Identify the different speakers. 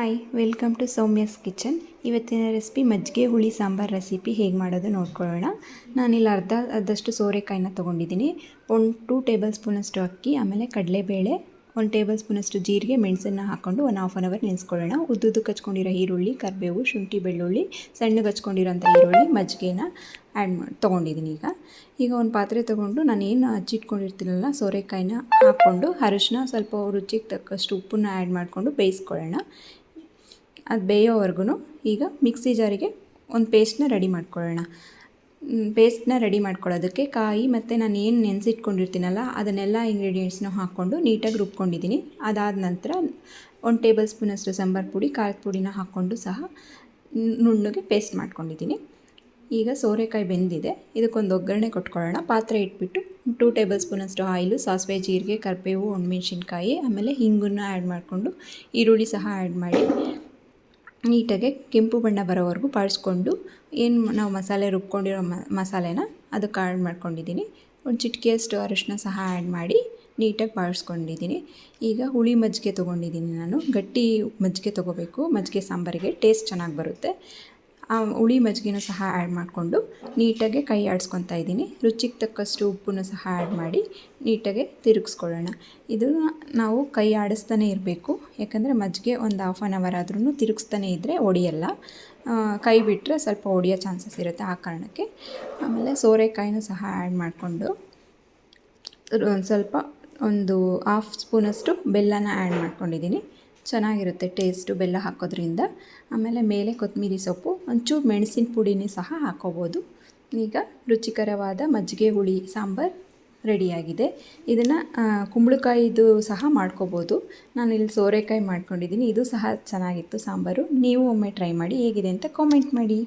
Speaker 1: Hi, welcome to Soumya's kitchen. ಇವತ್ತಿನ recipe ಮಜ್ಜಿಗೆ ಹುಳಿ ಸಾಂಬಾರು ರೆಸಿಪಿ ಹೇಗೆ ಮಾಡೋದು ನೋಡ್ಕೊಳ್ಳೋಣ. ನಾನಿಲ್ಲಿ ಅರ್ಧದಷ್ಟು ಸೋರೆಕಾಯಿನ ತೊಗೊಂಡಿದ್ದೀನಿ. 2 ಟೇಬಲ್ ಸ್ಪೂನಷ್ಟು ಅಕ್ಕಿ, ಆಮೇಲೆ ಕಡಲೆಬೇಳೆ, 1 ಟೇಬಲ್ ಸ್ಪೂನಷ್ಟು ಜೀರಿಗೆ, ಮೆಣಸನ್ನು ಹಾಕ್ಕೊಂಡು 1 ಅವರ್ ನೆನೆಸ್ಕೊಳ್ಳೋಣ. ಉದ್ದುದ್ದಕ್ಕೆ ಹಚ್ಕೊಂಡಿರೋ ಈರುಳ್ಳಿ, ಕರಿಬೇವು, ಶುಂಠಿ, ಬೆಳ್ಳುಳ್ಳಿ, ಸಣ್ಣಗೆ ಹಚ್ಕೊಂಡಿರೋಂಥ ಈರುಳ್ಳಿ, ಮಜ್ಜಿಗೆನ ತೊಗೊಂಡಿದ್ದೀನಿ. ಈಗ ಒಂದು ಪಾತ್ರೆ ತೊಗೊಂಡು ನಾನೇನು ಹಚ್ಚಿಟ್ಕೊಂಡಿರ್ತೀನಲ್ಲ ಸೋರೆಕಾಯಿನ ಹಾಕ್ಕೊಂಡು ಅರಿಶಿನ, ಸ್ವಲ್ಪ ರುಚಿಗೆ ತಕ್ಕಷ್ಟು ಉಪ್ಪನ್ನ ಆ್ಯಡ್ ಮಾಡಿಕೊಂಡು ಬೇಯಿಸ್ಕೊಳ್ಳೋಣ. ಅದು ಬೇಯೋವರೆಗೂ ಈಗ ಮಿಕ್ಸಿ ಜಾರಿಗೆ ಒಂದು ಪೇಸ್ಟ್ನ ರೆಡಿ ಮಾಡ್ಕೊಳ್ಳೋಣ. ಪೇಸ್ಟ್ನ ರೆಡಿ ಮಾಡ್ಕೊಳ್ಳೋದಕ್ಕೆ ಕಾಯಿ ಮತ್ತು ನಾನು ಏನು ನೆನೆಸಿಟ್ಕೊಂಡಿರ್ತೀನಲ್ಲ ಅದನ್ನೆಲ್ಲ ಇಂಗ್ರೀಡಿಯೆಂಟ್ಸ್ನ ಹಾಕ್ಕೊಂಡು ನೀಟಾಗಿ ರುಬ್ಕೊಂಡಿದ್ದೀನಿ. ಅದಾದ ನಂತರ 1 ಟೇಬಲ್ ಸ್ಪೂನಷ್ಟು ಸಾಂಬಾರು ಪುಡಿ, ಖಾರದ ಪುಡಿನ ಹಾಕ್ಕೊಂಡು ಸಹ ನುಣ್ಣಗೆ ಪೇಸ್ಟ್ ಮಾಡ್ಕೊಂಡಿದ್ದೀನಿ. ಈಗ ಸೋರೆಕಾಯಿ ಬೆಂದಿದೆ, ಇದಕ್ಕೊಂದು ಒಗ್ಗರಣೆ ಕೊಟ್ಕೊಳ್ಳೋಣ. ಪಾತ್ರೆ ಇಟ್ಬಿಟ್ಟು 2 ಟೇಬಲ್ ಸ್ಪೂನಷ್ಟು ಆಯಿಲು, ಸಾಸಿವೆ, ಜೀರಿಗೆ, ಕರಿಬೇವು, ಒಣಮೆಣ್ಸಿನ್ಕಾಯಿ, ಆಮೇಲೆ ಹಿಂಗನ್ನು ಆ್ಯಡ್ ಮಾಡಿಕೊಂಡು ಈರುಳ್ಳಿ ಸಹ ಆ್ಯಡ್ ಮಾಡಿ ನೀಟಾಗಿ ಕೆಂಪು ಬಣ್ಣ ಬರೋವರೆಗೂ ಬಾಡಿಸ್ಕೊಂಡು ಏನು ನಾವು ಮಸಾಲೆ ರುಬ್ಕೊಂಡಿರೋ ಮಸಾಲೆನ ಅದಕ್ಕೆ ಆ್ಯಡ್ ಮಾಡ್ಕೊಂಡಿದ್ದೀನಿ. ಒಂದು ಚಿಟಿಕೆಯಷ್ಟು ಅರಿಶಿನ ಸಹ ಆ್ಯಡ್ ಮಾಡಿ ನೀಟಾಗಿ ಬಾಡಿಸ್ಕೊಂಡಿದ್ದೀನಿ. ಈಗ ಹುಳಿ ಮಜ್ಜಿಗೆ ತೊಗೊಂಡಿದ್ದೀನಿ. ನಾನು ಗಟ್ಟಿ ಮಜ್ಜಿಗೆ ತೊಗೋಬೇಕು, ಮಜ್ಜಿಗೆ ಸಾಂಬಾರಿಗೆ ಟೇಸ್ಟ್ ಚೆನ್ನಾಗಿ ಬರುತ್ತೆ. ಆ ಹುಳಿ ಮಜ್ಜಿಗೆನೂ ಸಹ ಆ್ಯಡ್ ಮಾಡಿಕೊಂಡು ನೀಟಾಗಿ ಕೈ ಆಡಿಸ್ಕೊತಾ ಇದ್ದೀನಿ. ರುಚಿಗೆ ತಕ್ಕಷ್ಟು ಉಪ್ಪನ್ನು ಸಹ ಆ್ಯಡ್ ಮಾಡಿ ನೀಟಾಗಿ ತಿರುಗಿಸ್ಕೊಳ್ಳೋಣ. ಇದನ್ನು ನಾವು ಕೈ ಆಡಿಸ್ತಾನೆ ಇರಬೇಕು, ಯಾಕಂದರೆ ಮಜ್ಜಿಗೆ ಒಂದು ಹಾಫ್ ಆನ್ ಅವರ್ ಆದ್ರೂ ತಿರುಗಿಸ್ತಾನೆ ಇದ್ದರೆ ಒಡೆಯಲ್ಲ. ಕೈ ಬಿಟ್ಟರೆ ಸ್ವಲ್ಪ ಒಡೆಯೋ ಚಾನ್ಸಸ್ ಇರುತ್ತೆ, ಆ ಕಾರಣಕ್ಕೆ. ಆಮೇಲೆ ಸೋರೆಕಾಯಿನೂ ಸಹ ಆ್ಯಡ್ ಮಾಡಿಕೊಂಡು ಸ್ವಲ್ಪ ಒಂದು ಹಾಫ್ ಸ್ಪೂನಷ್ಟು ಬೆಲ್ಲನ ಆ್ಯಡ್ ಮಾಡ್ಕೊಂಡಿದ್ದೀನಿ. ಚೆನ್ನಾಗಿರುತ್ತೆ ಟೇಸ್ಟು ಬೆಲ್ಲ ಹಾಕೋದ್ರಿಂದ. ಆಮೇಲೆ ಮೇಲೆ ಕೊತ್ತಂಬರಿ ಸೊಪ್ಪು, ಒಂಚೂರು ಮೆಣಸಿನ ಪುಡಿನೇ ಸಹ ಹಾಕೋಬೋದು. ಈಗ ರುಚಿಕರವಾದ ಮಜ್ಜಿಗೆ ಹುಳಿ ಸಾಂಬಾರು ರೆಡಿಯಾಗಿದೆ. ಇದನ್ನು ಕುಂಬಳಕಾಯಿದು ಸಹ ಮಾಡ್ಕೋಬೋದು. ನಾನಿಲ್ಲಿ ಸೋರೆಕಾಯಿ ಮಾಡ್ಕೊಂಡಿದ್ದೀನಿ, ಇದು ಸಹ ಚೆನ್ನಾಗಿತ್ತು ಸಾಂಬಾರು. ನೀವು ಒಮ್ಮೆ ಟ್ರೈ ಮಾಡಿ, ಹೇಗಿದೆ ಅಂತ ಕಾಮೆಂಟ್ ಮಾಡಿ.